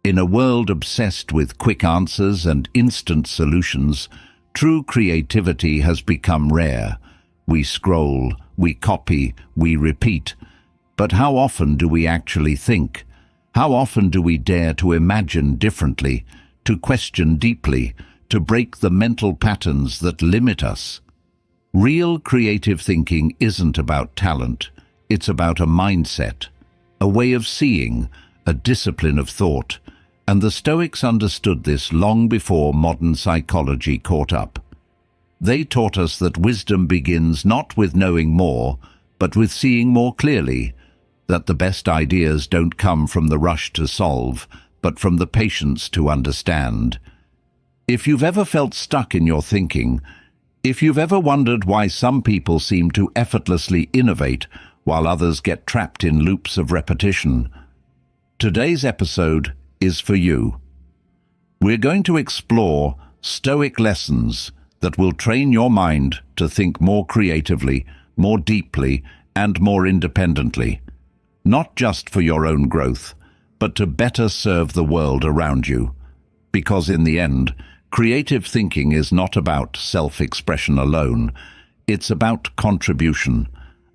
In a world obsessed with quick answers and instant solutions, true creativity has become rare. We scroll, we copy, we repeat. But how often do we actually think? How often do we dare to imagine differently, to question deeply, to break the mental patterns that limit us? Real creative thinking isn't about talent. It's about a mindset, a way of seeing, a discipline of thought. And the Stoics understood this long before modern psychology caught up. They taught us that wisdom begins not with knowing more, but with seeing more clearly, that the best ideas don't come from the rush to solve, but from the patience to understand. If you've ever felt stuck in your thinking, if you've ever wondered why some people seem to effortlessly innovate while others get trapped in loops of repetition, today's episode is for you. We're going to explore Stoic lessons that will train your mind to think more creatively, more deeply, and more independently, not just for your own growth, but to better serve the world around you. Because in the end, creative thinking is not about self-expression alone. It's about contribution,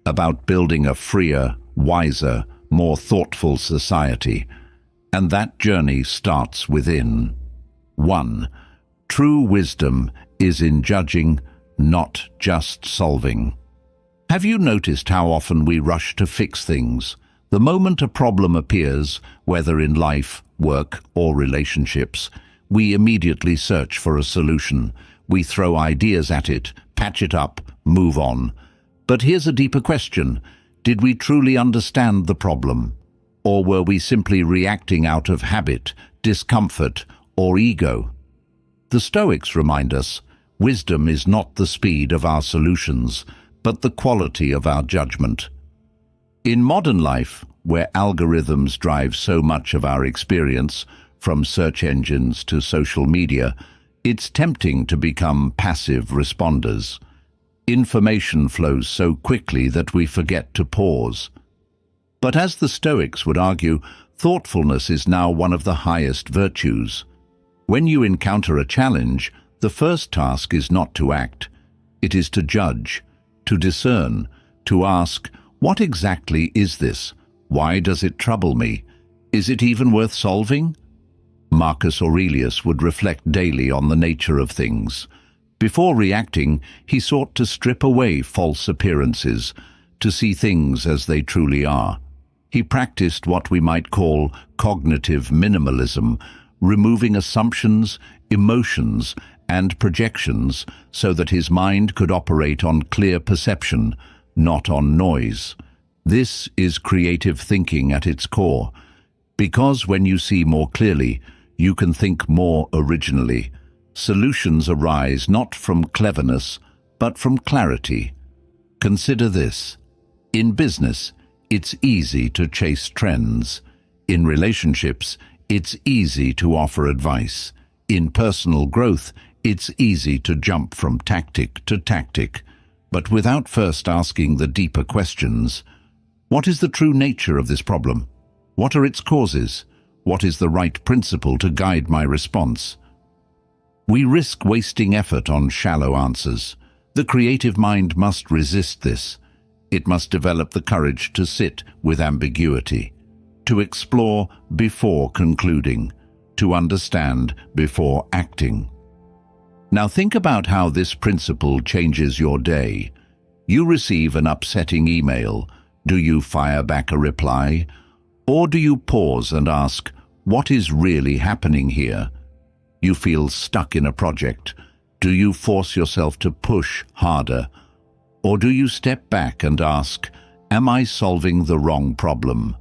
about building a freer, wiser, more thoughtful society. And that journey starts within. 1. True wisdom is in judging, not just solving. Have you noticed how often we rush to fix things? The moment a problem appears, whether in life, work, or relationships, we immediately search for a solution. We throw ideas at it, patch it up, move on. But here's a deeper question. Did we truly understand the problem? Or were we simply reacting out of habit, discomfort, or ego? The Stoics remind us, wisdom is not the speed of our solutions, but the quality of our judgment. In modern life, where algorithms drive so much of our experience, from search engines to social media, it's tempting to become passive responders. Information flows so quickly that we forget to pause. But as the Stoics would argue, thoughtfulness is now one of the highest virtues. When you encounter a challenge, the first task is not to act. It is to judge, to discern, to ask, what exactly is this? Why does it trouble me? Is it even worth solving? Marcus Aurelius would reflect daily on the nature of things. Before reacting, he sought to strip away false appearances, to see things as they truly are. He practiced what we might call cognitive minimalism, removing assumptions, emotions, and projections so that his mind could operate on clear perception, not on noise. This is creative thinking at its core, because when you see more clearly, you can think more originally. Solutions arise not from cleverness, but from clarity. Consider this. In business, it's easy to chase trends. In relationships, it's easy to offer advice. In personal growth, it's easy to jump from tactic to tactic, but without first asking the deeper questions. What is the true nature of this problem? What are its causes? What is the right principle to guide my response? We risk wasting effort on shallow answers. The creative mind must resist this. It must develop the courage to sit with ambiguity, to explore before concluding, to understand before acting. Now think about how this principle changes your day. You receive an upsetting email. Do you fire back a reply? Or do you pause and ask, what is really happening here? You feel stuck in a project. Do you force yourself to push harder? Or do you step back and ask, am I solving the wrong problem?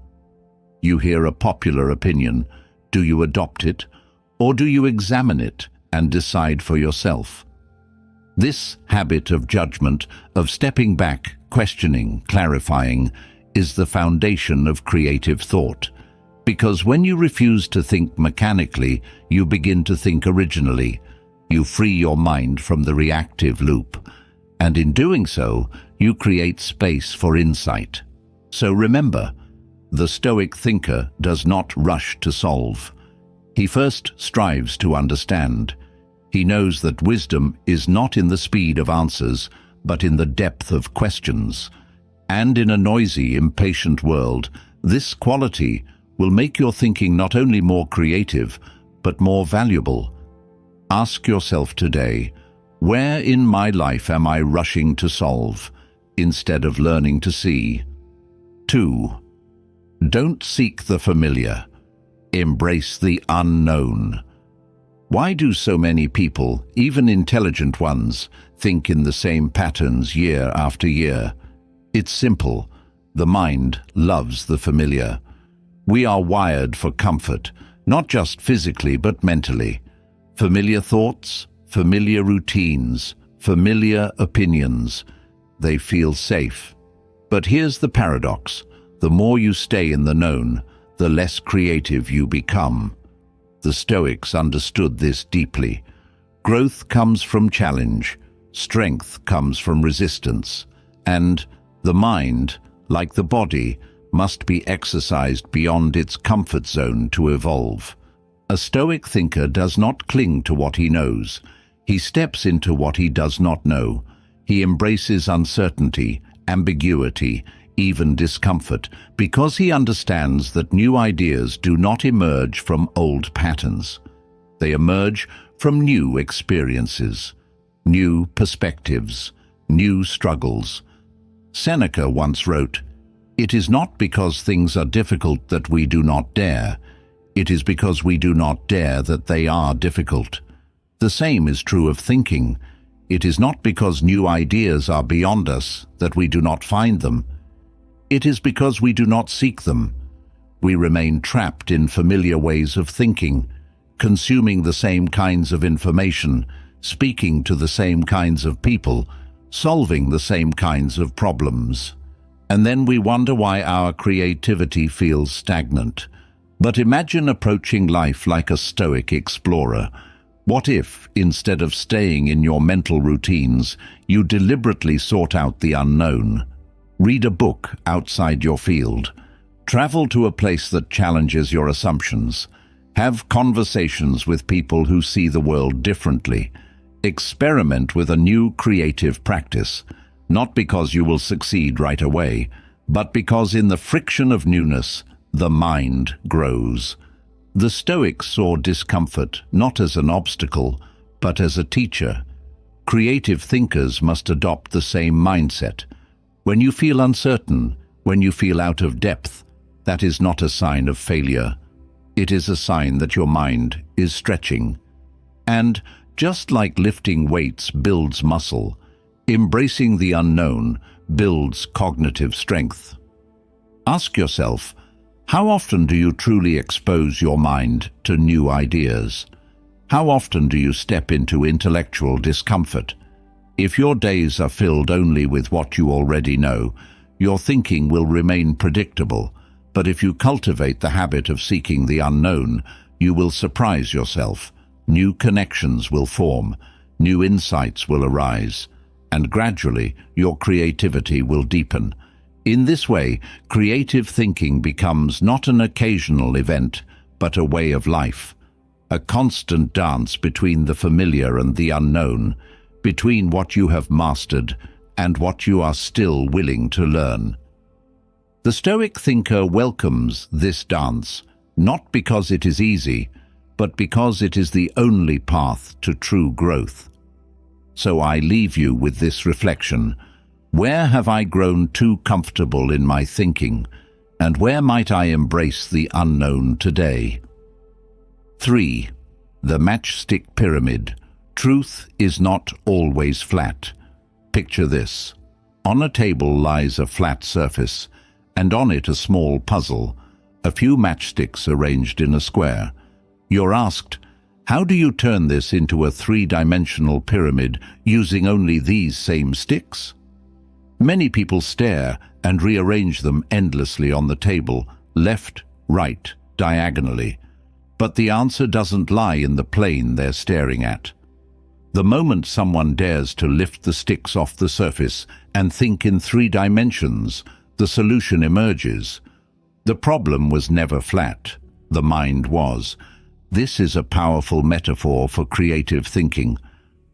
You hear a popular opinion. Do you adopt it? Or do you examine it and decide for yourself? This habit of judgment, of stepping back, questioning, clarifying, is the foundation of creative thought. Because when you refuse to think mechanically, you begin to think originally. You free your mind from the reactive loop. And in doing so, you create space for insight. So remember, the Stoic thinker does not rush to solve. He first strives to understand. He knows that wisdom is not in the speed of answers, but in the depth of questions. And in a noisy, impatient world, this quality will make your thinking not only more creative, but more valuable. Ask yourself today, where in my life am I rushing to solve, instead of learning to see? 2. Don't seek the familiar. Embrace the unknown. Why do so many people, even intelligent ones, think in the same patterns year after year? It's simple. The mind loves the familiar. We are wired for comfort, not just physically but mentally. Familiar thoughts, familiar routines, familiar opinions. They feel safe. But here's the paradox. The more you stay in the known, the less creative you become. The Stoics understood this deeply. Growth comes from challenge, strength comes from resistance, and the mind, like the body, must be exercised beyond its comfort zone to evolve. A Stoic thinker does not cling to what he knows. He steps into what he does not know. He embraces uncertainty, ambiguity, even discomfort, because he understands that new ideas do not emerge from old patterns. They emerge from new experiences, new perspectives, new struggles. Seneca once wrote, "It is not because things are difficult that we do not dare. It is because we do not dare that they are difficult." The same is true of thinking. It is not because new ideas are beyond us that we do not find them. It is because we do not seek them. We remain trapped in familiar ways of thinking, consuming the same kinds of information, speaking to the same kinds of people, solving the same kinds of problems. And then we wonder why our creativity feels stagnant. But imagine approaching life like a Stoic explorer. What if, instead of staying in your mental routines, you deliberately sought out the unknown? Read a book outside your field. Travel to a place that challenges your assumptions. Have conversations with people who see the world differently. Experiment with a new creative practice, not because you will succeed right away, but because in the friction of newness, the mind grows. The Stoics saw discomfort not as an obstacle, but as a teacher. Creative thinkers must adopt the same mindset. When you feel uncertain, when you feel out of depth, that is not a sign of failure. It is a sign that your mind is stretching. And just like lifting weights builds muscle, embracing the unknown builds cognitive strength. Ask yourself, how often do you truly expose your mind to new ideas? How often do you step into intellectual discomfort? If your days are filled only with what you already know, your thinking will remain predictable. But if you cultivate the habit of seeking the unknown, you will surprise yourself. New connections will form, new insights will arise, and gradually your creativity will deepen. In this way, creative thinking becomes not an occasional event, but a way of life. A constant dance between the familiar and the unknown, between what you have mastered and what you are still willing to learn. The Stoic thinker welcomes this dance, not because it is easy, but because it is the only path to true growth. So I leave you with this reflection. Where have I grown too comfortable in my thinking, and where might I embrace the unknown today? 3. The matchstick pyramid. Truth is not always flat. Picture this. On a table lies a flat surface, and on it a small puzzle, a few matchsticks arranged in a square. You're asked, how do you turn this into a three-dimensional pyramid using only these same sticks? Many people stare and rearrange them endlessly on the table, left, right, diagonally. But the answer doesn't lie in the plane they're staring at. The moment someone dares to lift the sticks off the surface and think in 3 dimensions, the solution emerges. The problem was never flat. The mind was. This is a powerful metaphor for creative thinking.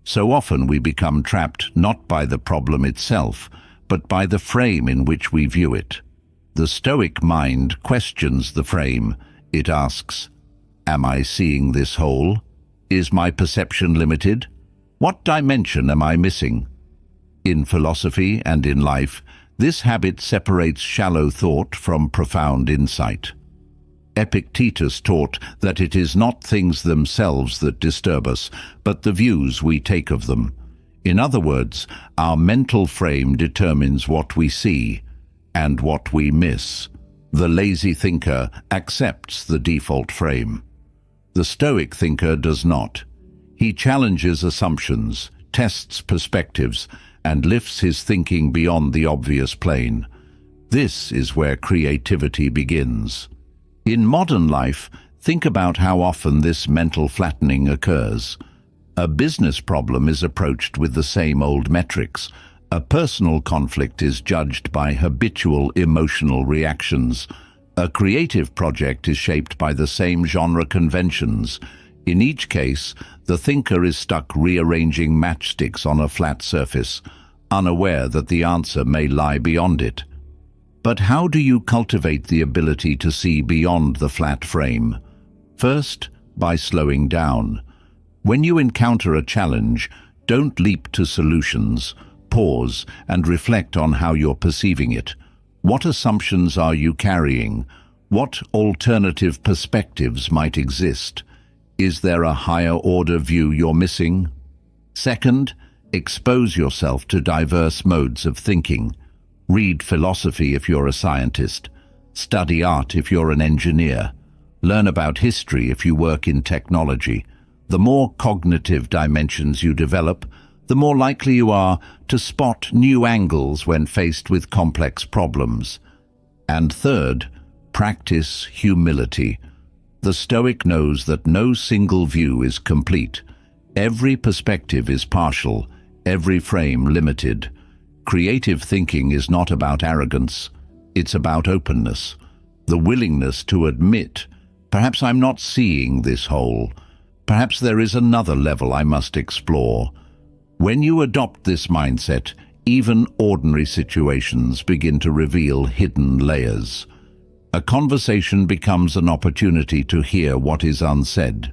So often we become trapped not by the problem itself, but by the frame in which we view it. The Stoic mind questions the frame. It asks, am I seeing this whole? Is my perception limited? What dimension am I missing? In philosophy and in life, this habit separates shallow thought from profound insight. Epictetus taught that it is not things themselves that disturb us, but the views we take of them. In other words, our mental frame determines what we see and what we miss. The lazy thinker accepts the default frame. The Stoic thinker does not. He challenges assumptions, tests perspectives, and lifts his thinking beyond the obvious plane. This is where creativity begins. In modern life, think about how often this mental flattening occurs. A business problem is approached with the same old metrics. A personal conflict is judged by habitual emotional reactions. A creative project is shaped by the same genre conventions. In each case, the thinker is stuck rearranging matchsticks on a flat surface, unaware that the answer may lie beyond it. But how do you cultivate the ability to see beyond the flat frame? First, by slowing down. When you encounter a challenge, don't leap to solutions. Pause and reflect on how you're perceiving it. What assumptions are you carrying? What alternative perspectives might exist? Is there a higher-order view you're missing? Second, expose yourself to diverse modes of thinking. Read philosophy if you're a scientist. Study art if you're an engineer. Learn about history if you work in technology. The more cognitive dimensions you develop, the more likely you are to spot new angles when faced with complex problems. And third, practice humility. The Stoic knows that no single view is complete. Every perspective is partial, every frame limited. Creative thinking is not about arrogance, it's about openness. The willingness to admit, perhaps I'm not seeing this whole. Perhaps there is another level I must explore. When you adopt this mindset, even ordinary situations begin to reveal hidden layers. A conversation becomes an opportunity to hear what is unsaid.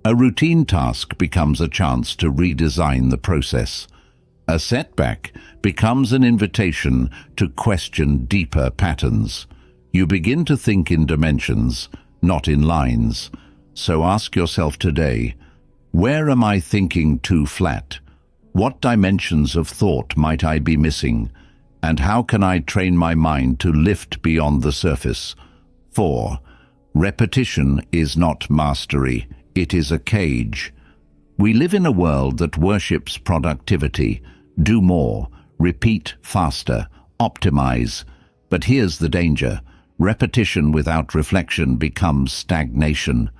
A routine task becomes a chance to redesign the process. A setback becomes an invitation to question deeper patterns. You begin to think in dimensions, not in lines. So ask yourself today, where am I thinking too flat? What dimensions of thought might I be missing? And how can I train my mind to lift beyond the surface? 4. Repetition is not mastery, it is a cage. We live in a world that worships productivity. Do more, repeat faster, optimize. But here's the danger. Repetition without reflection becomes stagnation.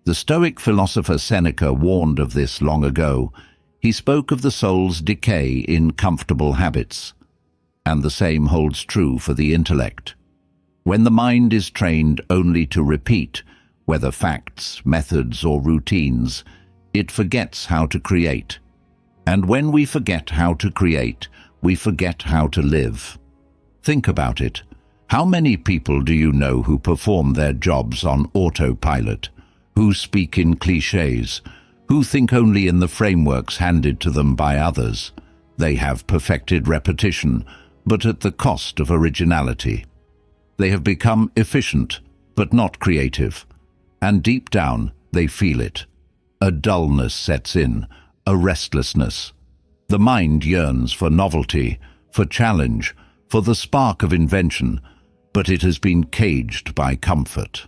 The Stoic philosopher Seneca warned of this long ago. He spoke of the soul's decay in comfortable habits. And the same holds true for the intellect. When the mind is trained only to repeat, whether facts, methods, or routines, it forgets how to create. And when we forget how to create, we forget how to live. Think about it. How many people do you know who perform their jobs on autopilot, who speak in clichés, who think only in the frameworks handed to them by others? They have perfected repetition, but at the cost of originality. They have become efficient, but not creative. And deep down, they feel it. A dullness sets in, a restlessness. The mind yearns for novelty, for challenge, for the spark of invention, but it has been caged by comfort.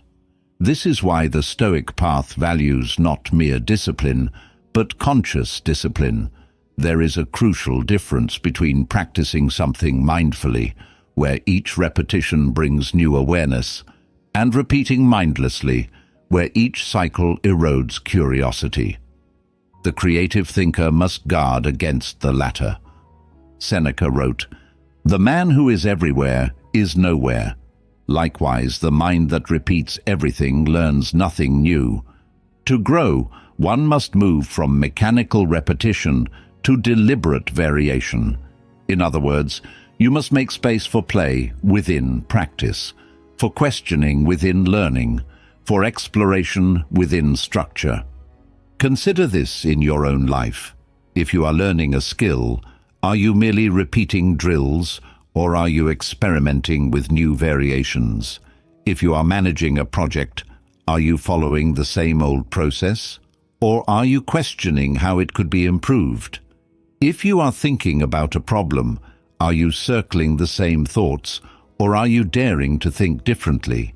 This is why the Stoic path values not mere discipline, but conscious discipline. There is a crucial difference between practicing something mindfully, where each repetition brings new awareness, and repeating mindlessly, where each cycle erodes curiosity. The creative thinker must guard against the latter. Seneca wrote, "The man who is everywhere is nowhere. Likewise, the mind that repeats everything learns nothing new. To grow, one must move from mechanical repetition to deliberate variation. In other words, you must make space for play within practice, for questioning within learning, for exploration within structure. Consider this in your own life. If you are learning a skill, are you merely repeating drills, or are you experimenting with new variations? If you are managing a project, are you following the same old process, or are you questioning how it could be improved? If you are thinking about a problem, are you circling the same thoughts, or are you daring to think differently?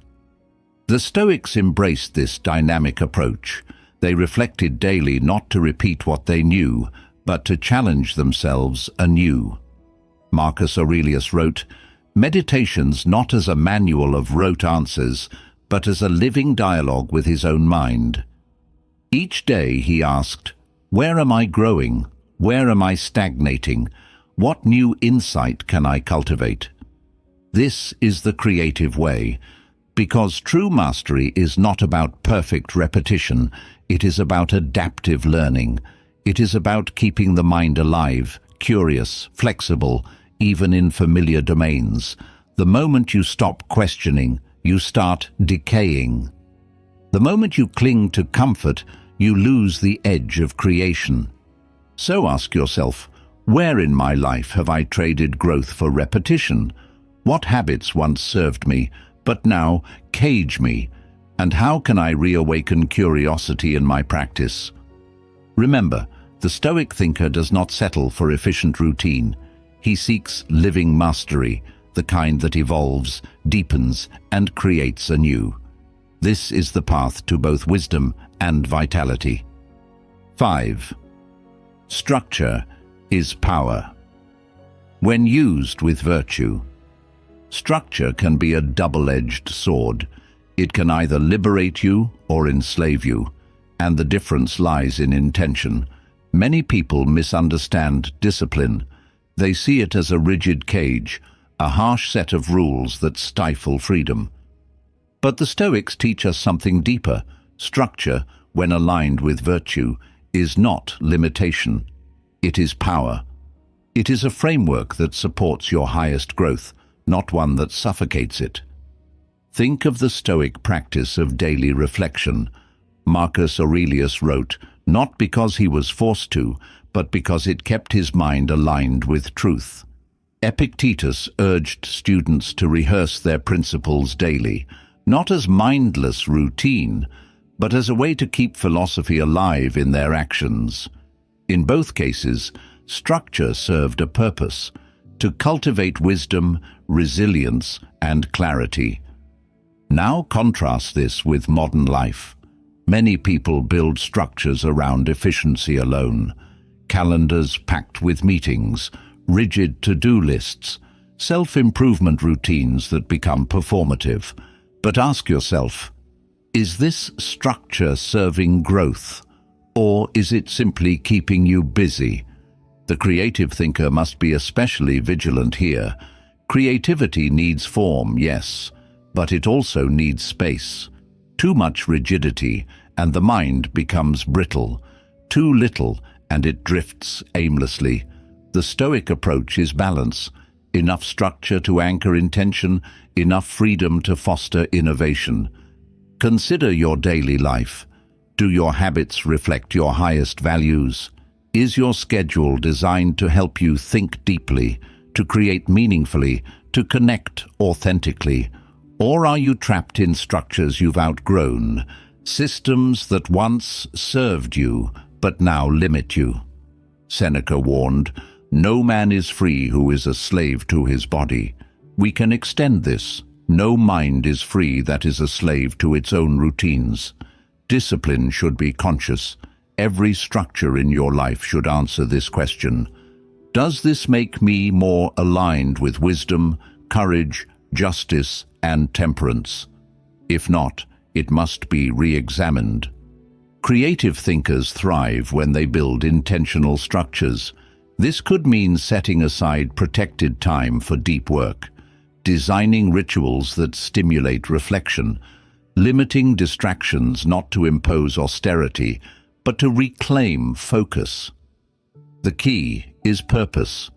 The Stoics embraced this dynamic approach. They reflected daily not to repeat what they knew, but to challenge themselves anew. Marcus Aurelius wrote, "Meditations not as a manual of rote answers, but as a living dialogue with his own mind." Each day he asked, "Where am I growing? Where am I stagnating? What new insight can I cultivate?" This is the creative way, because true mastery is not about perfect repetition, it is about adaptive learning. It is about keeping the mind alive, curious, flexible, even in familiar domains. The moment you stop questioning, you start decaying. The moment you cling to comfort, you lose the edge of creation. So ask yourself, where in my life have I traded growth for repetition? What habits once served me, but now cage me? And how can I reawaken curiosity in my practice? Remember, the Stoic thinker does not settle for efficient routine. He seeks living mastery, the kind that evolves, deepens, and creates anew. This is the path to both wisdom and vitality. 5. Structure is power. When used with virtue, structure can be a double-edged sword. It can either liberate you or enslave you, and the difference lies in intention. Many people misunderstand discipline. They see it as a rigid cage, a harsh set of rules that stifle freedom. But the Stoics teach us something deeper. Structure, when aligned with virtue, is not limitation. It is power. It is a framework that supports your highest growth, not one that suffocates it. Think of the Stoic practice of daily reflection. Marcus Aurelius wrote, not because he was forced to, but because it kept his mind aligned with truth. Epictetus urged students to rehearse their principles daily, not as mindless routine, but as a way to keep philosophy alive in their actions. In both cases, structure served a purpose: to cultivate wisdom, resilience, and clarity. Now contrast this with modern life. Many people build structures around efficiency alone. Calendars packed with meetings, rigid to-do lists, self-improvement routines that become performative. But ask yourself, is this structure serving growth, or is it simply keeping you busy? The creative thinker must be especially vigilant here. Creativity needs form, yes, but it also needs space. Too much rigidity, and the mind becomes brittle. Too little, and it drifts aimlessly. The Stoic approach is balance. Enough structure to anchor intention, enough freedom to foster innovation. Consider your daily life. Do your habits reflect your highest values? Is your schedule designed to help you think deeply, to create meaningfully, to connect authentically? Or are you trapped in structures you've outgrown, systems that once served you but now limit you? Seneca warned, "No man is free who is a slave to his body." We can extend this. No mind is free that is a slave to its own routines. Discipline should be conscious. Every structure in your life should answer this question. Does this make me more aligned with wisdom, courage, justice, and temperance? If not, it must be re-examined. Creative thinkers thrive when they build intentional structures. This could mean setting aside protected time for deep work, designing rituals that stimulate reflection, limiting distractions not to impose austerity, but to reclaim focus. The key is purpose.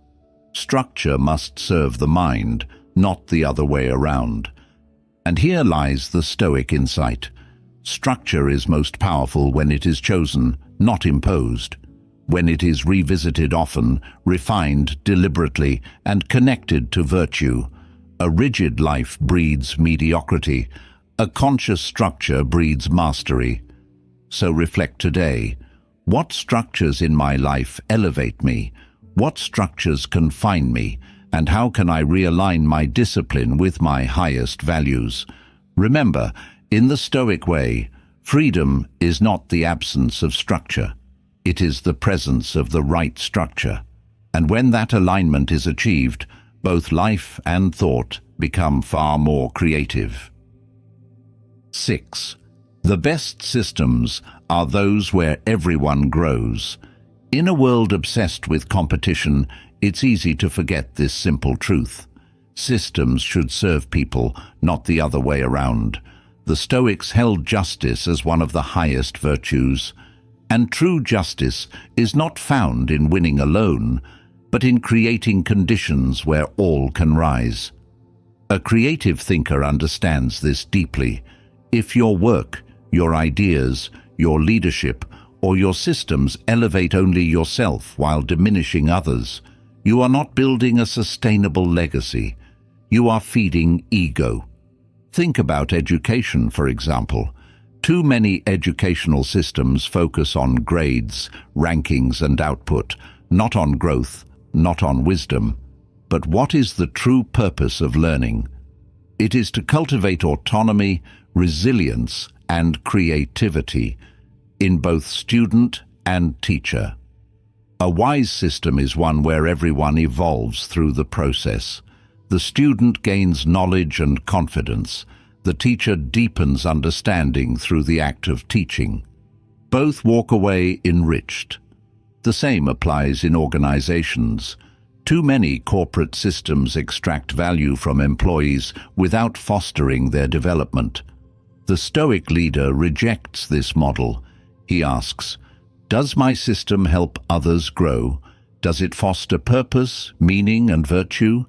Structure must serve the mind, not the other way around. And here lies the Stoic insight. Structure is most powerful when it is chosen, not imposed. When it is revisited often, refined deliberately, and connected to virtue. A rigid life breeds mediocrity. A conscious structure breeds mastery. So reflect today. What structures in my life elevate me? What structures confine me? And how can I realign my discipline with my highest values? Remember, in the Stoic way, freedom is not the absence of structure. It is the presence of the right structure. And when that alignment is achieved, both life and thought become far more creative. 6. The best systems are those where everyone grows. In a world obsessed with competition, it's easy to forget this simple truth. Systems should serve people, not the other way around. The Stoics held justice as one of the highest virtues. And true justice is not found in winning alone, but in creating conditions where all can rise. A creative thinker understands this deeply. If your work, your ideas, your leadership, or your systems elevate only yourself while diminishing others, you are not building a sustainable legacy. You are feeding ego. Think about education, for example. Too many educational systems focus on grades, rankings, and output, not on growth, not on wisdom. But what is the true purpose of learning? It is to cultivate autonomy, resilience, and creativity in both student and teacher. A wise system is one where everyone evolves through the process. The student gains knowledge and confidence. The teacher deepens understanding through the act of teaching. Both walk away enriched. The same applies in organizations. Too many corporate systems extract value from employees without fostering their development. The Stoic leader rejects this model. He asks, does my system help others grow? Does it foster purpose, meaning, and virtue?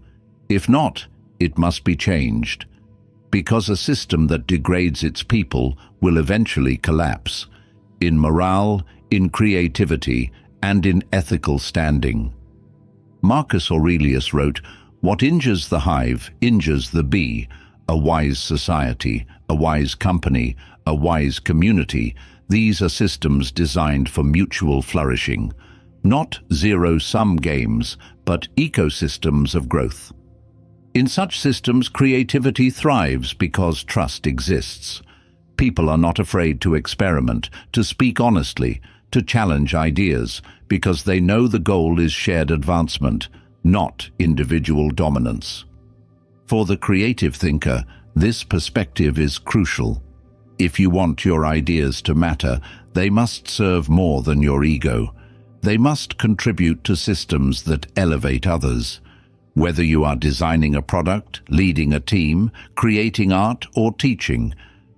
If not, it must be changed. Because a system that degrades its people will eventually collapse, in morale, in creativity, and in ethical standing. Marcus Aurelius wrote, "What injures the hive injures the bee. A wise society, a wise company, a wise community. These are systems designed for mutual flourishing. Not zero-sum games, but ecosystems of growth." In such systems, creativity thrives because trust exists. People are not afraid to experiment, to speak honestly, to challenge ideas, because they know the goal is shared advancement, not individual dominance. For the creative thinker, this perspective is crucial. If you want your ideas to matter, they must serve more than your ego. They must contribute to systems that elevate others. Whether you are designing a product, leading a team, creating art, or teaching,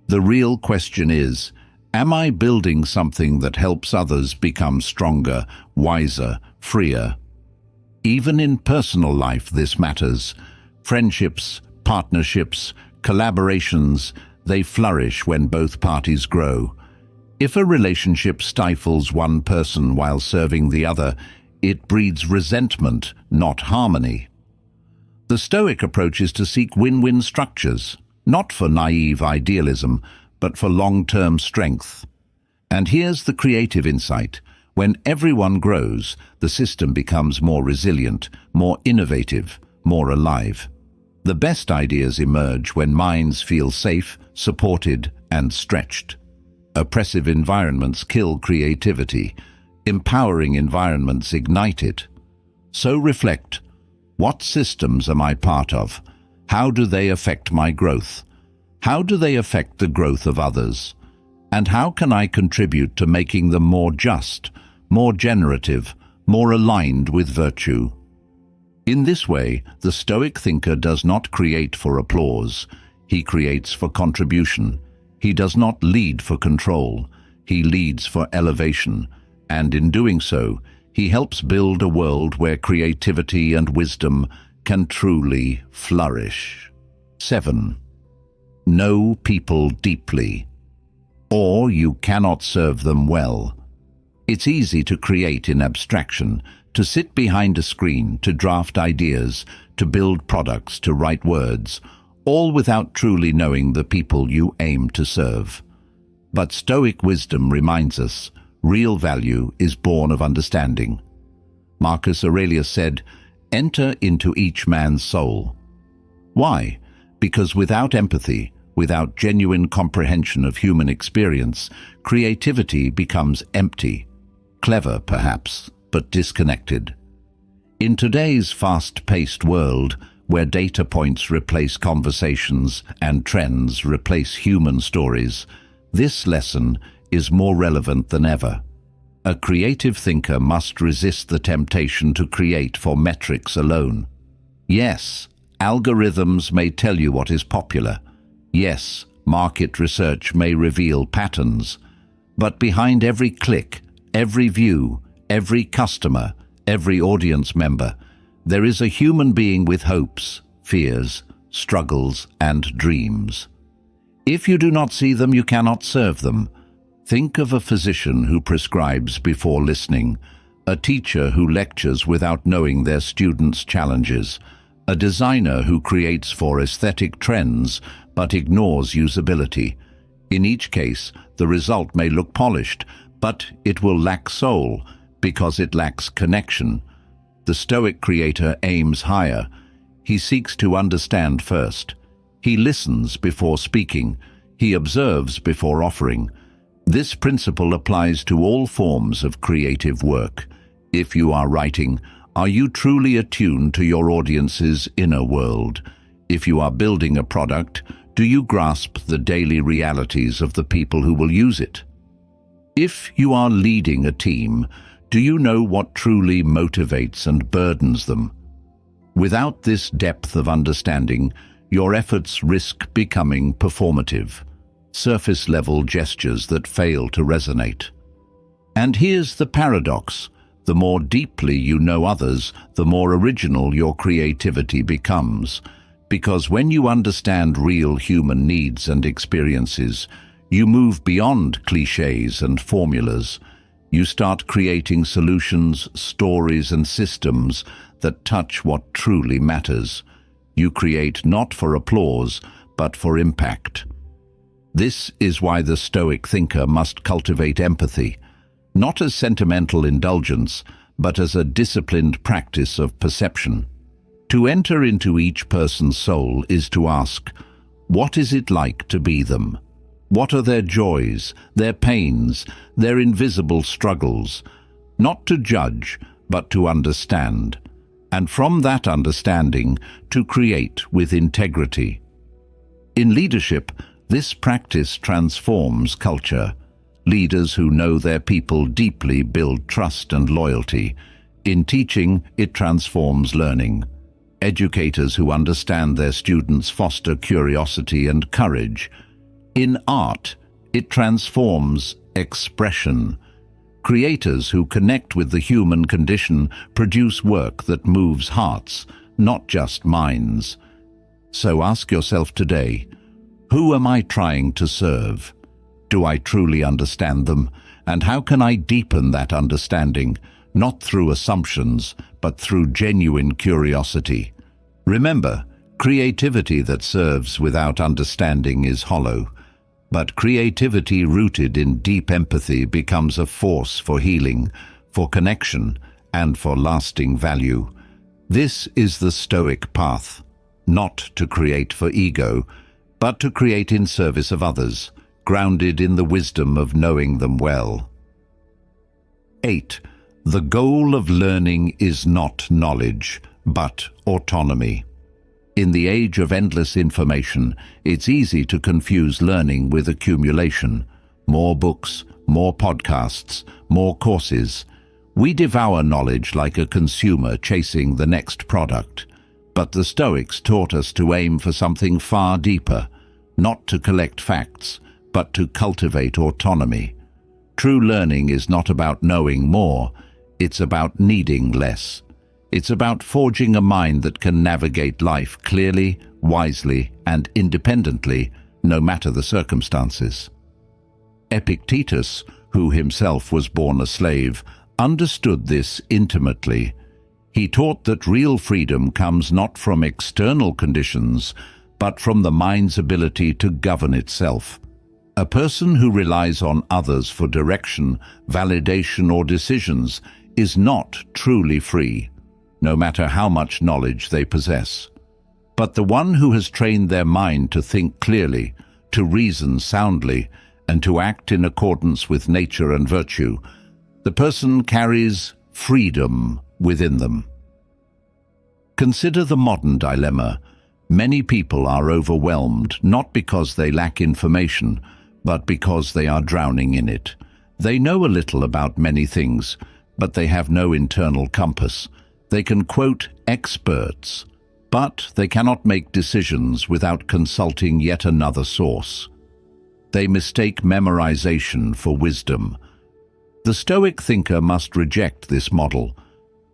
the real question is, am I building something that helps others become stronger, wiser, freer? Even in personal life, this matters. Friendships, partnerships, collaborations, they flourish when both parties grow. If a relationship stifles one person while serving the other, it breeds resentment, not harmony. The Stoic approach is to seek win-win structures, not for naive idealism, but for long-term strength. And here's the creative insight. When everyone grows, the system becomes more resilient, more innovative, more alive. The best ideas emerge when minds feel safe, supported, and stretched. Oppressive environments kill creativity. Empowering environments ignite it. So reflect. What systems am I part of? How do they affect my growth? How do they affect the growth of others? And how can I contribute to making them more just, more generative, more aligned with virtue? In this way, the Stoic thinker does not create for applause. He creates for contribution. He does not lead for control. He leads for elevation, and in doing so, he helps build a world where creativity and wisdom can truly flourish. 7. Know people deeply, or you cannot serve them well. It's easy to create in abstraction, to sit behind a screen, to draft ideas, to build products, to write words, all without truly knowing the people you aim to serve. But Stoic wisdom reminds us, real value is born of understanding. Marcus Aurelius said, "Enter into each man's soul." Why? Because without empathy, without genuine comprehension of human experience, creativity becomes empty. Clever, perhaps, but disconnected. In today's fast-paced world, where data points replace conversations and trends replace human stories, this lesson is more relevant than ever. A creative thinker must resist the temptation to create for metrics alone. Yes, algorithms may tell you what is popular. Yes, market research may reveal patterns. But behind every click, every view, every customer, every audience member, there is a human being with hopes, fears, struggles, and dreams. If you do not see them, you cannot serve them. Think of a physician who prescribes before listening, a teacher who lectures without knowing their students' challenges, a designer who creates for aesthetic trends but ignores usability. In each case, the result may look polished, but it will lack soul because it lacks connection. The Stoic creator aims higher. He seeks to understand first. He listens before speaking. He observes before offering. This principle applies to all forms of creative work. If you are writing, are you truly attuned to your audience's inner world? If you are building a product, do you grasp the daily realities of the people who will use it? If you are leading a team, do you know what truly motivates and burdens them? Without this depth of understanding, your efforts risk becoming performative, surface-level gestures that fail to resonate. And here's the paradox. The more deeply you know others, the more original your creativity becomes. Because when you understand real human needs and experiences, you move beyond cliches and formulas. You start creating solutions, stories, and systems that touch what truly matters. You create not for applause, but for impact. This is why the Stoic thinker must cultivate empathy, not as sentimental indulgence, but as a disciplined practice of perception. To enter into each person's soul is to ask, what is it like to be them? What are their joys, their pains, their invisible struggles? Not to judge, but to understand. And from that understanding, to create with integrity. In leadership, this practice transforms culture. Leaders who know their people deeply build trust and loyalty. In teaching, it transforms learning. Educators who understand their students foster curiosity and courage. In art, it transforms expression. Creators who connect with the human condition produce work that moves hearts, not just minds. So ask yourself today, who am I trying to serve? Do I truly understand them? And how can I deepen that understanding, not through assumptions, but through genuine curiosity? Remember, creativity that serves without understanding is hollow, but creativity rooted in deep empathy becomes a force for healing, for connection, and for lasting value. This is the Stoic path, not to create for ego, but to create in service of others, grounded in the wisdom of knowing them well. 8. The goal of learning is not knowledge, but autonomy. In the age of endless information, it's easy to confuse learning with accumulation. More books, more podcasts, more courses. We devour knowledge like a consumer chasing the next product. But the Stoics taught us to aim for something far deeper, not to collect facts, but to cultivate autonomy. True learning is not about knowing more, it's about needing less. It's about forging a mind that can navigate life clearly, wisely, and independently, no matter the circumstances. Epictetus, who himself was born a slave, understood this intimately. He taught that real freedom comes not from external conditions, but from the mind's ability to govern itself. A person who relies on others for direction, validation, or decisions is not truly free, no matter how much knowledge they possess. But the one who has trained their mind to think clearly, to reason soundly, and to act in accordance with nature and virtue, the person carries freedom within them. Consider the modern dilemma. Many people are overwhelmed, not because they lack information, but because they are drowning in it. They know a little about many things, but they have no internal compass. They can quote experts, but they cannot make decisions without consulting yet another source. They mistake memorization for wisdom. The Stoic thinker must reject this model.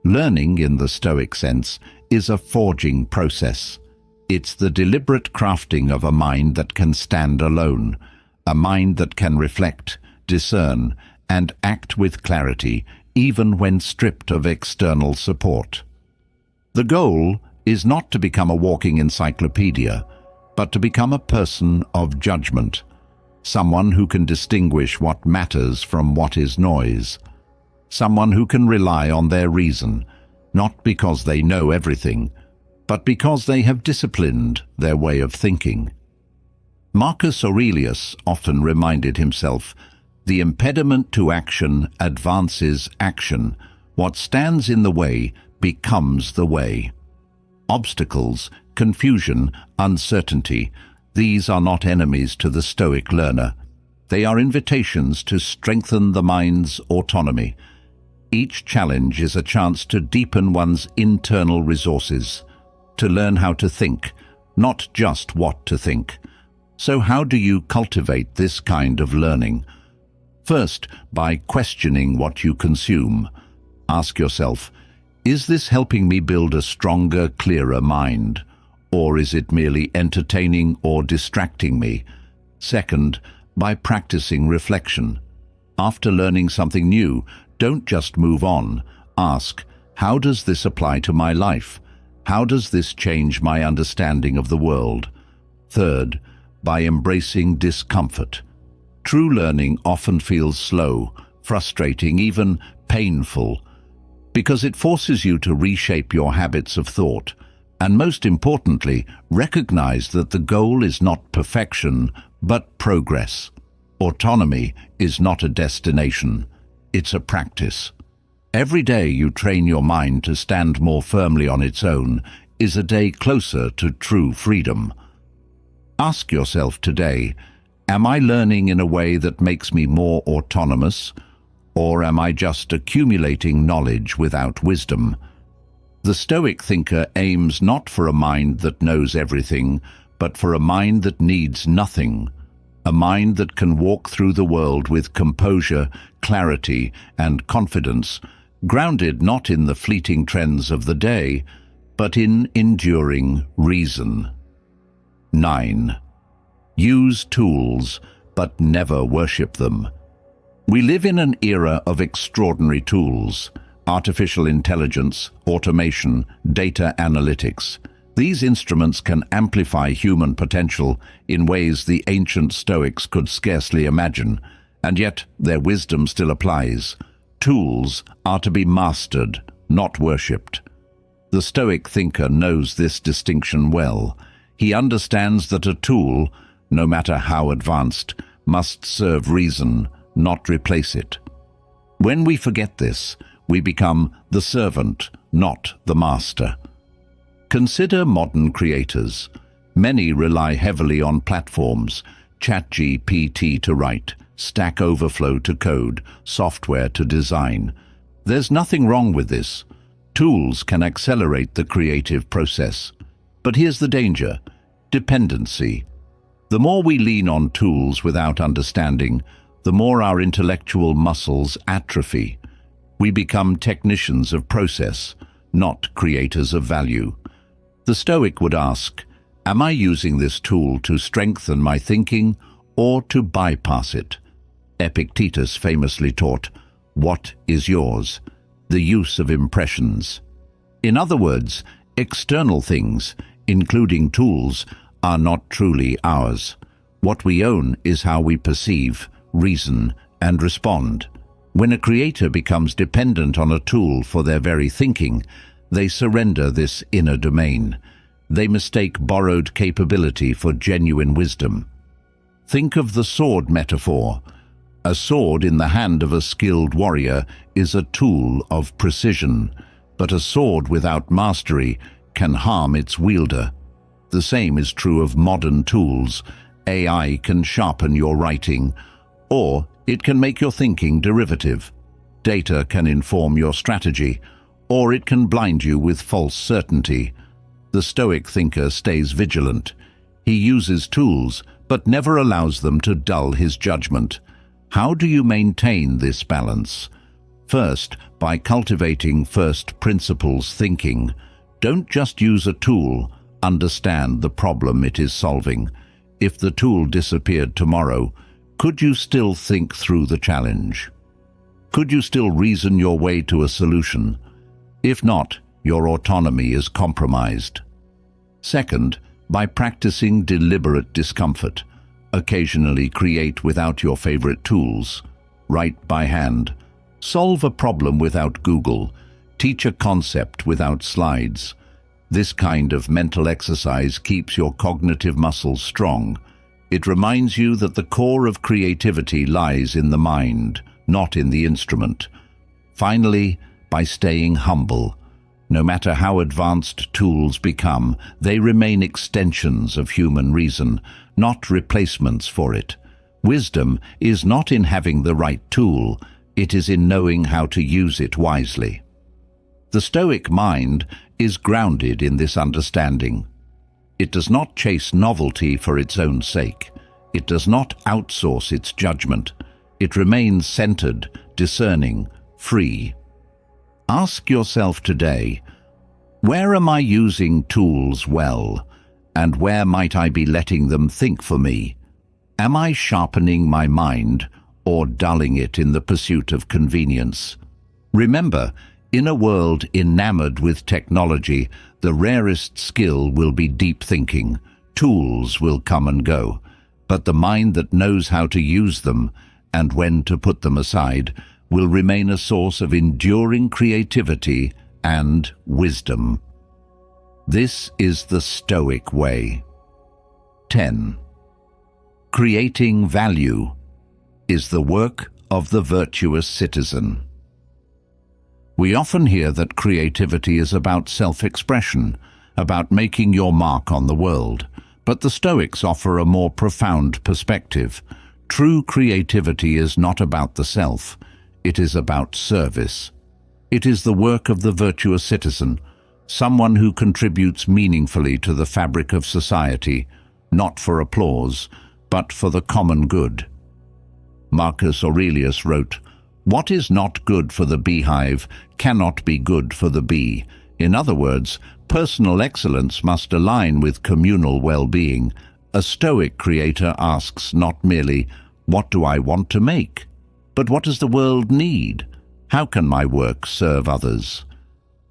Learning, in the Stoic sense, is a forging process. It's the deliberate crafting of a mind that can stand alone, a mind that can reflect, discern, and act with clarity, even when stripped of external support. The goal is not to become a walking encyclopedia, but to become a person of judgment, someone who can distinguish what matters from what is noise, someone who can rely on their reason, not because they know everything, but because they have disciplined their way of thinking. Marcus Aurelius often reminded himself, "The impediment to action advances action. What stands in the way becomes the way." Obstacles, confusion, uncertainty, these are not enemies to the Stoic learner. They are invitations to strengthen the mind's autonomy. Each challenge is a chance to deepen one's internal resources, to learn how to think, not just what to think. So how do you cultivate this kind of learning? First, by questioning what you consume. Ask yourself, is this helping me build a stronger, clearer mind? Or is it merely entertaining or distracting me? Second, by practicing reflection. After learning something new, don't just move on. Ask, how does this apply to my life? How does this change my understanding of the world? Third, by embracing discomfort. True learning often feels slow, frustrating, even painful, because it forces you to reshape your habits of thought, and most importantly, recognize that the goal is not perfection, but progress. Autonomy is not a destination, it's a practice. Every day you train your mind to stand more firmly on its own is a day closer to true freedom. Ask yourself today, am I learning in a way that makes me more autonomous, or am I just accumulating knowledge without wisdom? The Stoic thinker aims not for a mind that knows everything, but for a mind that needs nothing, a mind that can walk through the world with composure, clarity, and confidence, grounded not in the fleeting trends of the day, but in enduring reason. 9. Use tools, but never worship them. We live in an era of extraordinary tools: artificial intelligence, automation, data analytics. These instruments can amplify human potential in ways the ancient Stoics could scarcely imagine, and yet their wisdom still applies. Tools are to be mastered, not worshipped. The Stoic thinker knows this distinction well. He understands that a tool, no matter how advanced, must serve reason, not replace it. When we forget this, we become the servant, not the master. Consider modern creators. Many rely heavily on platforms, ChatGPT to write, Stack Overflow to code, software to design. There's nothing wrong with this. Tools can accelerate the creative process. But here's the danger: dependency. The more we lean on tools without understanding, the more our intellectual muscles atrophy. We become technicians of process, not creators of value. The Stoic would ask, am I using this tool to strengthen my thinking or to bypass it? Epictetus famously taught, what is yours? The use of impressions. In other words, external things, including tools, are not truly ours. What we own is how we perceive, reason, and respond. When a creator becomes dependent on a tool for their very thinking, they surrender this inner domain. They mistake borrowed capability for genuine wisdom. Think of the sword metaphor. A sword in the hand of a skilled warrior is a tool of precision, but a sword without mastery can harm its wielder. The same is true of modern tools. AI can sharpen your writing, or it can make your thinking derivative. Data can inform your strategy, or it can blind you with false certainty. The Stoic thinker stays vigilant. He uses tools, but never allows them to dull his judgment. How do you maintain this balance? First, by cultivating first principles thinking. Don't just use a tool, understand the problem it is solving. If the tool disappeared tomorrow, could you still think through the challenge? Could you still reason your way to a solution? If not, your autonomy is compromised. Second, by practicing deliberate discomfort. Occasionally create without your favorite tools. Write by hand. Solve a problem without Google. Teach a concept without slides. This kind of mental exercise keeps your cognitive muscles strong. It reminds you that the core of creativity lies in the mind, not in the instrument. Finally, by staying humble. No matter how advanced tools become, they remain extensions of human reason, not replacements for it. Wisdom is not in having the right tool, it is in knowing how to use it wisely. The Stoic mind is grounded in this understanding. It does not chase novelty for its own sake. It does not outsource its judgment. It remains centered, discerning, free. Ask yourself today, where am I using tools well, and where might I be letting them think for me? Am I sharpening my mind or dulling it in the pursuit of convenience? Remember, in a world enamored with technology, the rarest skill will be deep thinking. Tools will come and go, but the mind that knows how to use them and when to put them aside will remain a source of enduring creativity and wisdom. This is the Stoic way. 10. Creating value is the work of the virtuous citizen. We often hear that creativity is about self-expression, about making your mark on the world, but the Stoics offer a more profound perspective. True creativity is not about the self, it is about service. It is the work of the virtuous citizen, someone who contributes meaningfully to the fabric of society, not for applause, but for the common good. Marcus Aurelius wrote, "What is not good for the beehive cannot be good for the bee." In other words, personal excellence must align with communal well-being. A Stoic creator asks not merely, "What do I want to make?" but "What does the world need? How can my work serve others?"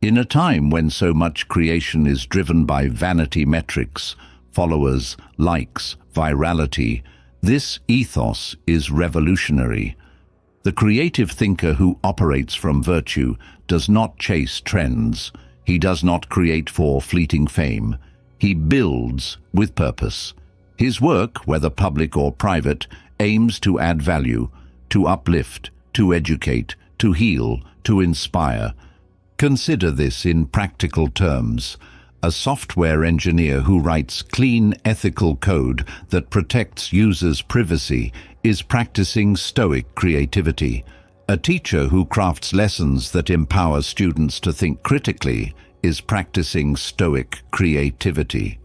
In a time when so much creation is driven by vanity metrics, followers, likes, virality, this ethos is revolutionary. The creative thinker who operates from virtue does not chase trends. He does not create for fleeting fame. He builds with purpose. His work, whether public or private, aims to add value, to uplift, to educate, to heal, to inspire. Consider this in practical terms. A software engineer who writes clean, ethical code that protects users' privacy is practicing Stoic creativity. A teacher who crafts lessons that empower students to think critically is practicing Stoic creativity.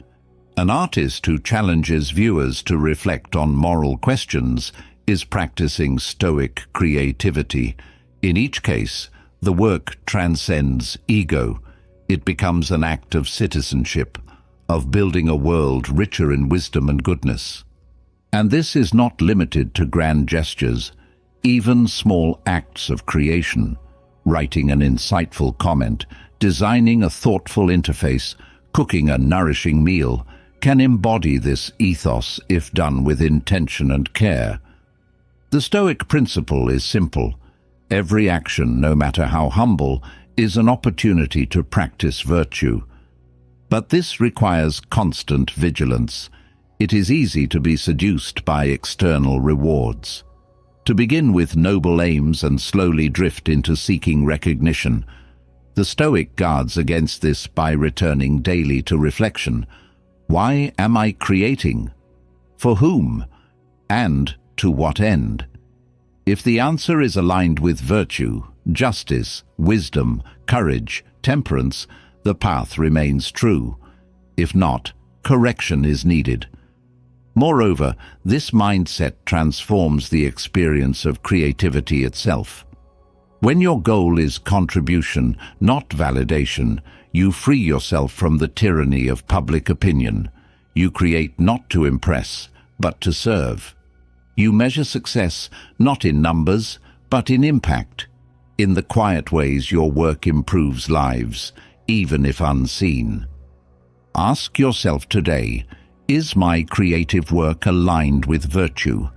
An artist who challenges viewers to reflect on moral questions is practicing Stoic creativity. In each case, the work transcends ego. It becomes an act of citizenship, of building a world richer in wisdom and goodness. And this is not limited to grand gestures. Even small acts of creation, writing an insightful comment, designing a thoughtful interface, cooking a nourishing meal, can embody this ethos if done with intention and care. The Stoic principle is simple. Every action, no matter how humble, is an opportunity to practice virtue. But this requires constant vigilance. It is easy to be seduced by external rewards, to begin with noble aims and slowly drift into seeking recognition. The Stoic guards against this by returning daily to reflection. Why am I creating? For whom? And to what end? If the answer is aligned with virtue, justice, wisdom, courage, temperance, the path remains true. If not, correction is needed. Moreover, this mindset transforms the experience of creativity itself. When your goal is contribution, not validation, you free yourself from the tyranny of public opinion. You create not to impress, but to serve. You measure success not in numbers, but in impact. In the quiet ways your work improves lives, even if unseen. Ask yourself today, is my creative work aligned with virtue?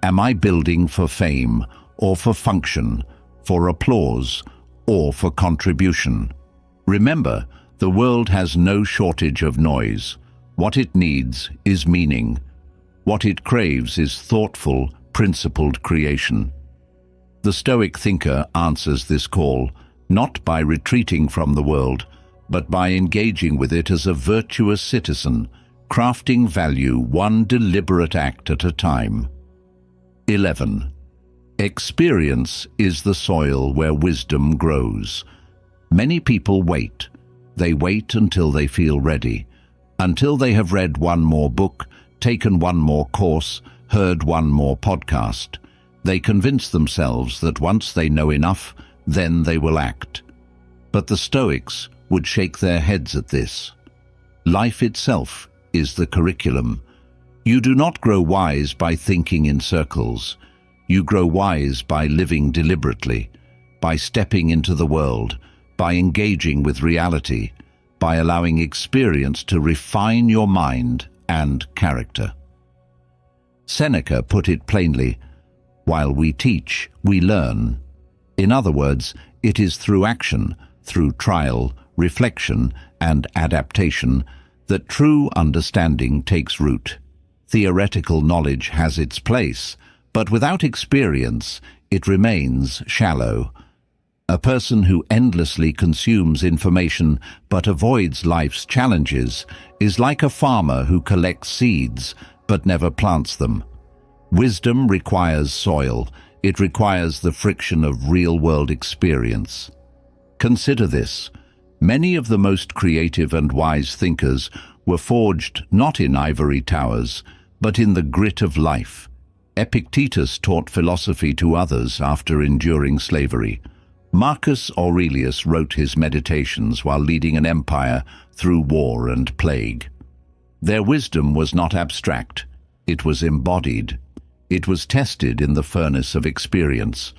Am I building for fame, or for function, for applause, or for contribution? Remember, the world has no shortage of noise. What it needs is meaning. What it craves is thoughtful, principled creation. The Stoic thinker answers this call, not by retreating from the world, but by engaging with it as a virtuous citizen, crafting value one deliberate act at a time. 11. Experience is the soil where wisdom grows. Many people wait. They wait until they feel ready, until they have read one more book, taken one more course, heard one more podcast. They convince themselves that once they know enough, then they will act. But the Stoics would shake their heads at this. Life itself is the curriculum. You do not grow wise by thinking in circles. You grow wise by living deliberately, by stepping into the world, by engaging with reality, by allowing experience to refine your mind and character. Seneca put it plainly, while we teach, we learn. In other words, it is through action, through trial, reflection, and adaptation that true understanding takes root. Theoretical knowledge has its place, but without experience, it remains shallow. A person who endlessly consumes information but avoids life's challenges is like a farmer who collects seeds but never plants them. Wisdom requires soil. It requires the friction of real-world experience. Consider this. Many of the most creative and wise thinkers were forged not in ivory towers, but in the grit of life. Epictetus taught philosophy to others after enduring slavery. Marcus Aurelius wrote his meditations while leading an empire through war and plague. Their wisdom was not abstract, it was embodied. It was tested in the furnace of experience.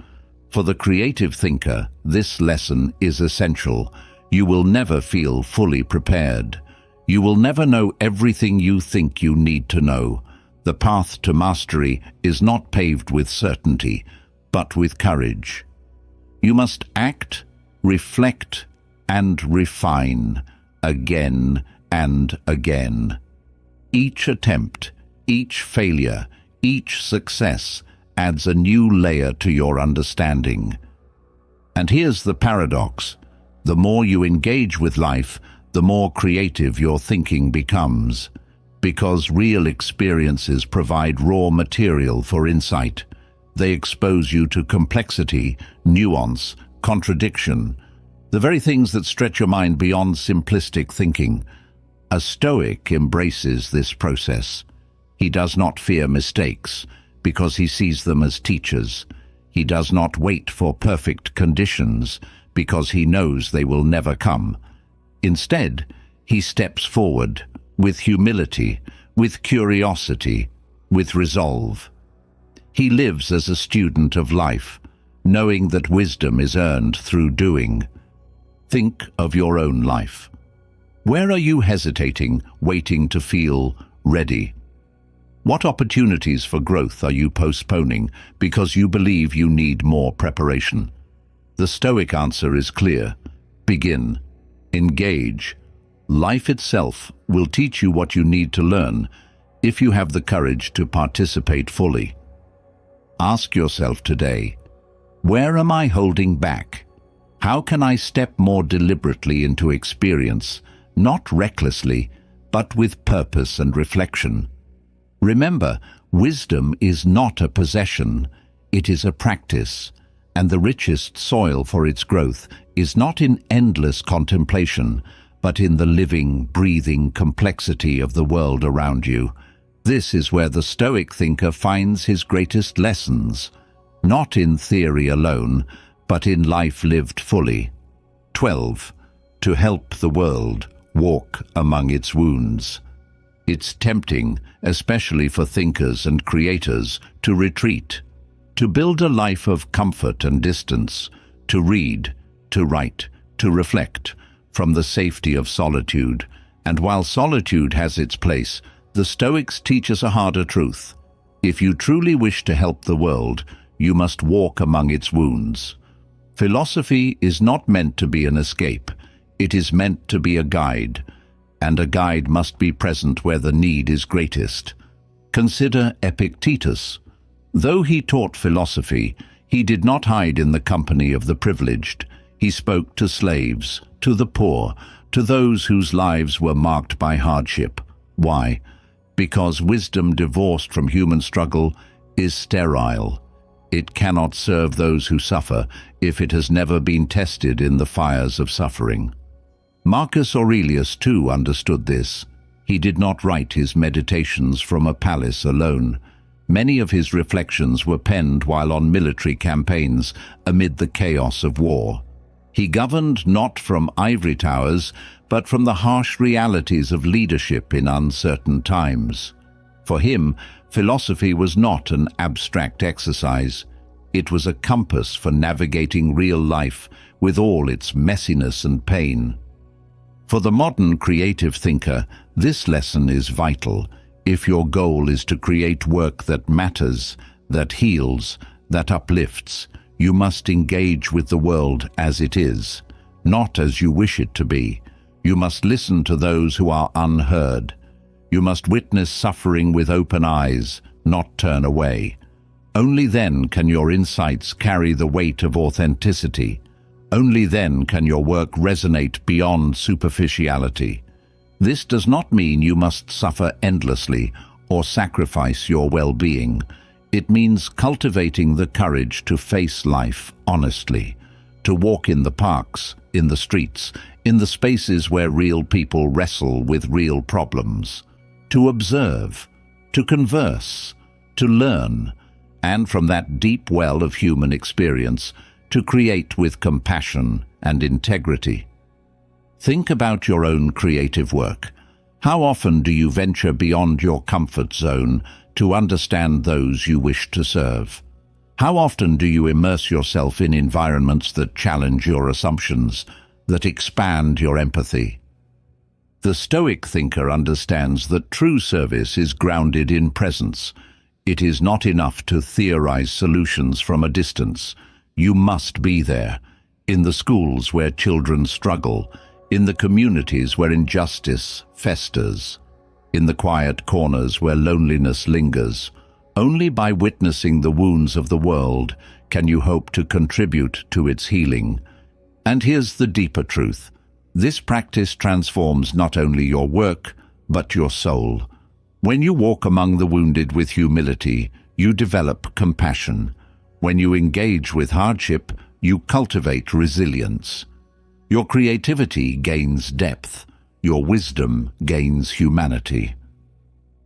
For the creative thinker, this lesson is essential. You will never feel fully prepared. You will never know everything you think you need to know. The path to mastery is not paved with certainty, but with courage. You must act, reflect, and refine again and again. Each attempt, each failure, each success adds a new layer to your understanding. And here's the paradox. The more you engage with life, the more creative your thinking becomes, because real experiences provide raw material for insight. They expose you to complexity, nuance, contradiction, the very things that stretch your mind beyond simplistic thinking. A Stoic embraces this process. He does not fear mistakes because he sees them as teachers. He does not wait for perfect conditions because he knows they will never come. Instead, he steps forward with humility, with curiosity, with resolve. He lives as a student of life, knowing that wisdom is earned through doing. Think of your own life. Where are you hesitating, waiting to feel ready? What opportunities for growth are you postponing because you believe you need more preparation? The Stoic answer is clear. Begin. Engage. Life itself will teach you what you need to learn if you have the courage to participate fully. Ask yourself today, where am I holding back? How can I step more deliberately into experience, not recklessly, but with purpose and reflection? Remember, wisdom is not a possession, it is a practice, and the richest soil for its growth is not in endless contemplation, but in the living, breathing complexity of the world around you. This is where the Stoic thinker finds his greatest lessons, not in theory alone, but in life lived fully. 12. To help the world walk among its wounds. It's tempting, especially for thinkers and creators, to retreat, to build a life of comfort and distance, to read, to write, to reflect from the safety of solitude. And while solitude has its place, the Stoics teach us a harder truth. If you truly wish to help the world, you must walk among its wounds. Philosophy is not meant to be an escape. It is meant to be a guide, and a guide must be present where the need is greatest. Consider Epictetus. Though he taught philosophy, he did not hide in the company of the privileged. He spoke to slaves, to the poor, to those whose lives were marked by hardship. Why? Because wisdom divorced from human struggle is sterile. It cannot serve those who suffer if it has never been tested in the fires of suffering. Marcus Aurelius too understood this. He did not write his meditations from a palace alone. Many of his reflections were penned while on military campaigns amid the chaos of war. He governed not from ivory towers, but from the harsh realities of leadership in uncertain times. For him, philosophy was not an abstract exercise. It was a compass for navigating real life with all its messiness and pain. For the modern creative thinker, this lesson is vital. If your goal is to create work that matters, that heals, that uplifts, you must engage with the world as it is, not as you wish it to be. You must listen to those who are unheard. You must witness suffering with open eyes, not turn away. Only then can your insights carry the weight of authenticity. Only then can your work resonate beyond superficiality. This does not mean you must suffer endlessly or sacrifice your well-being. It means cultivating the courage to face life honestly, to walk in the parks, in the streets, in the spaces where real people wrestle with real problems, to observe, to converse, to learn, and from that deep well of human experience, to create with compassion and integrity. Think about your own creative work. How often do you venture beyond your comfort zone to understand those you wish to serve? How often do you immerse yourself in environments that challenge your assumptions, that expand your empathy? The Stoic thinker understands that true service is grounded in presence. It is not enough to theorize solutions from a distance. You must be there, in the schools where children struggle, in the communities where injustice festers, in the quiet corners where loneliness lingers. Only by witnessing the wounds of the world can you hope to contribute to its healing. And here's the deeper truth. This practice transforms not only your work, but your soul. When you walk among the wounded with humility, you develop compassion. When you engage with hardship, you cultivate resilience. Your creativity gains depth. your wisdom gains humanity.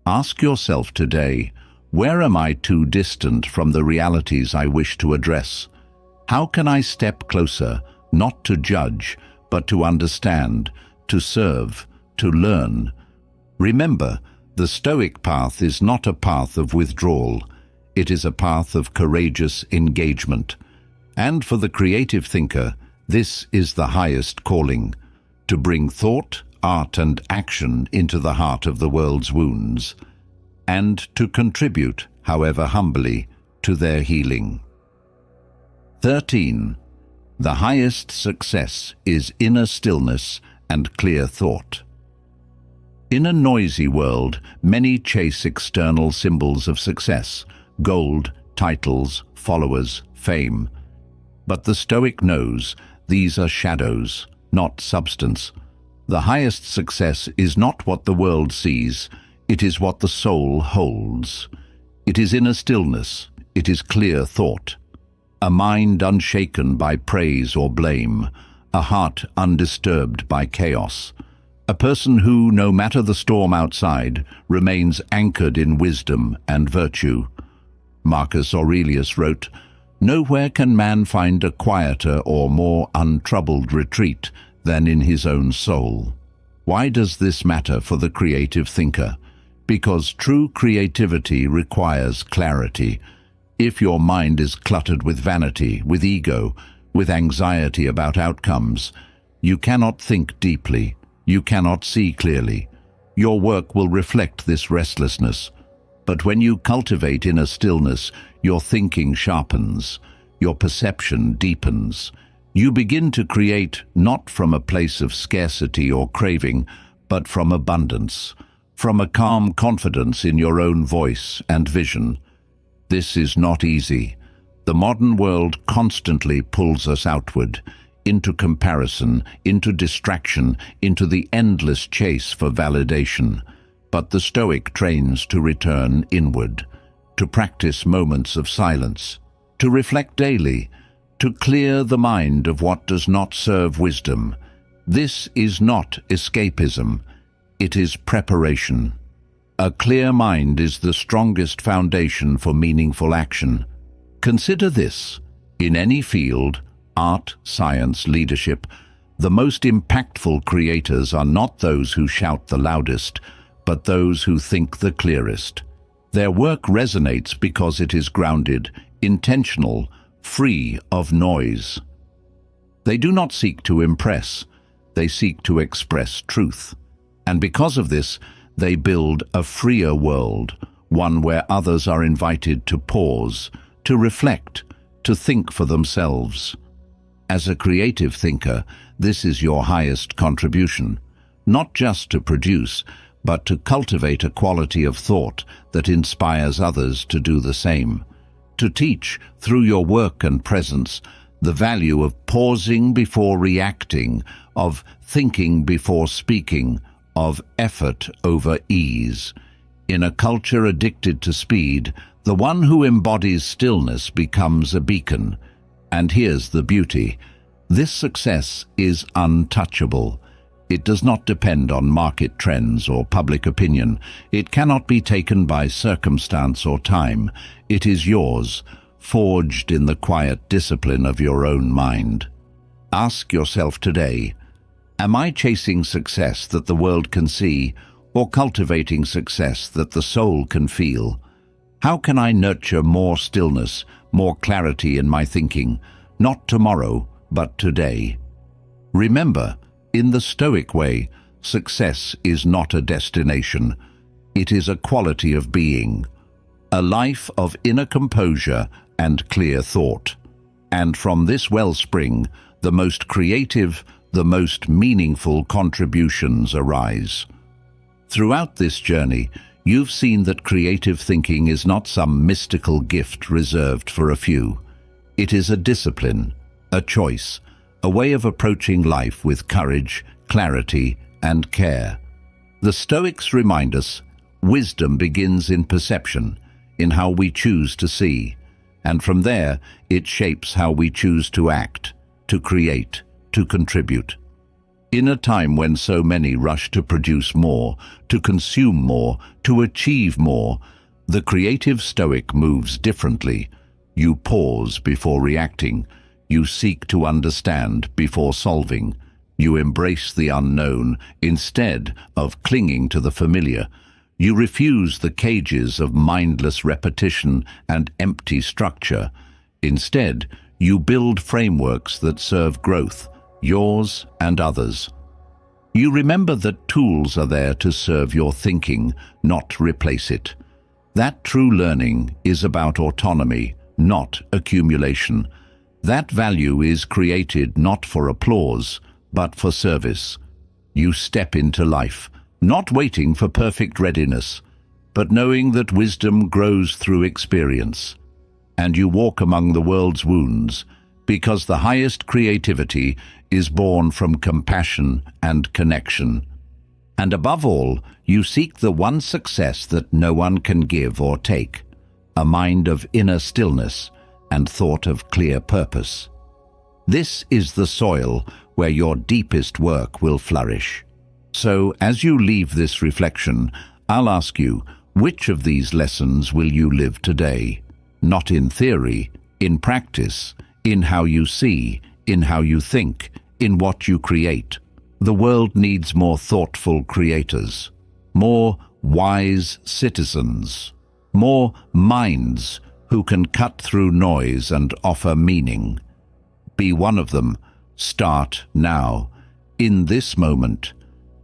Ask yourself today, where am I too distant from the realities I wish to address? How can I step closer, not to judge, but to understand, to serve, to learn? Remember, the Stoic path is not a path of withdrawal. It is a path of courageous engagement. And for the creative thinker, this is the highest calling, to bring thought, art, and action into the heart of the world's wounds, and to contribute, however humbly, to their healing. 13. The highest success is inner stillness and clear thought. In a noisy world, many chase external symbols of success: gold, titles, followers, fame. But the Stoic knows these are shadows, not substance. The highest success is not what the world sees, it is what the soul holds. It is inner stillness, it is clear thought. A mind unshaken by praise or blame, a heart undisturbed by chaos. A person who, no matter the storm outside, remains anchored in wisdom and virtue. Marcus Aurelius wrote, "Nowhere can man find a quieter or more untroubled retreat than in his own soul." Why does this matter for the creative thinker? Because true creativity requires clarity. If your mind is cluttered with vanity, with ego, with anxiety about outcomes, you cannot think deeply, you cannot see clearly. Your work will reflect this restlessness. But when you cultivate inner stillness, your thinking sharpens, your perception deepens. You begin to create not from a place of scarcity or craving, but from abundance, from a calm confidence in your own voice and vision. This is not easy. The modern world constantly pulls us outward, into comparison, into distraction, into the endless chase for validation. But the Stoic trains to return inward, to practice moments of silence, to reflect daily, to clear the mind of what does not serve wisdom. This is not escapism, it is preparation. A clear mind is the strongest foundation for meaningful action. Consider this: in any field, art, science, leadership, the most impactful creators are not those who shout the loudest, but those who think the clearest. Their work resonates because it is grounded, intentional, free of noise. They do not seek to impress, they seek to express truth. And because of this, they build a freer world, one where others are invited to pause, to reflect, to think for themselves. As a creative thinker, this is your highest contribution, not just to produce, but to cultivate a quality of thought that inspires others to do the same. To teach, through your work and presence, the value of pausing before reacting, of thinking before speaking, of effort over ease. In a culture addicted to speed, the one who embodies stillness becomes a beacon. And here's the beauty: this success is untouchable. It does not depend on market trends or public opinion. It cannot be taken by circumstance or time. It is yours, forged in the quiet discipline of your own mind. Ask yourself today, am I chasing success that the world can see, or cultivating success that the soul can feel? How can I nurture more stillness, more clarity in my thinking, not tomorrow, but today? Remember, in the Stoic way, success is not a destination. It is a quality of being, a life of inner composure and clear thought. And from this wellspring, the most creative, the most meaningful contributions arise. Throughout this journey, you've seen that creative thinking is not some mystical gift reserved for a few. It is a discipline, a choice, a way of approaching life with courage, clarity, and care. The Stoics remind us, wisdom begins in perception, in how we choose to see, and from there it shapes how we choose to act, to create, to contribute. In a time when so many rush to produce more, to consume more, to achieve more, the creative Stoic moves differently. You pause before reacting. You seek to understand before solving. You embrace the unknown instead of clinging to the familiar. You refuse the cages of mindless repetition and empty structure. Instead, you build frameworks that serve growth, yours and others. You remember that tools are there to serve your thinking, not replace it. That true learning is about autonomy, not accumulation. That value is created not for applause, but for service. You step into life, not waiting for perfect readiness, but knowing that wisdom grows through experience. And you walk among the world's wounds, because the highest creativity is born from compassion and connection. And above all, you seek the one success that no one can give or take, a mind of inner stillness and thought of clear purpose. This is the soil where your deepest work will flourish. So, as you leave this reflection, I'll ask you, which of these lessons will you live today? Not in theory, in practice, in how you see, in how you think, in what you create. The world needs more thoughtful creators, more wise citizens, more minds who can cut through noise and offer meaning. Be one of them. Start now, in this moment,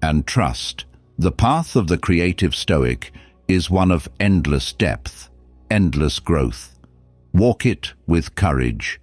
and trust. The path of the creative Stoic is one of endless depth, endless growth. Walk it with courage,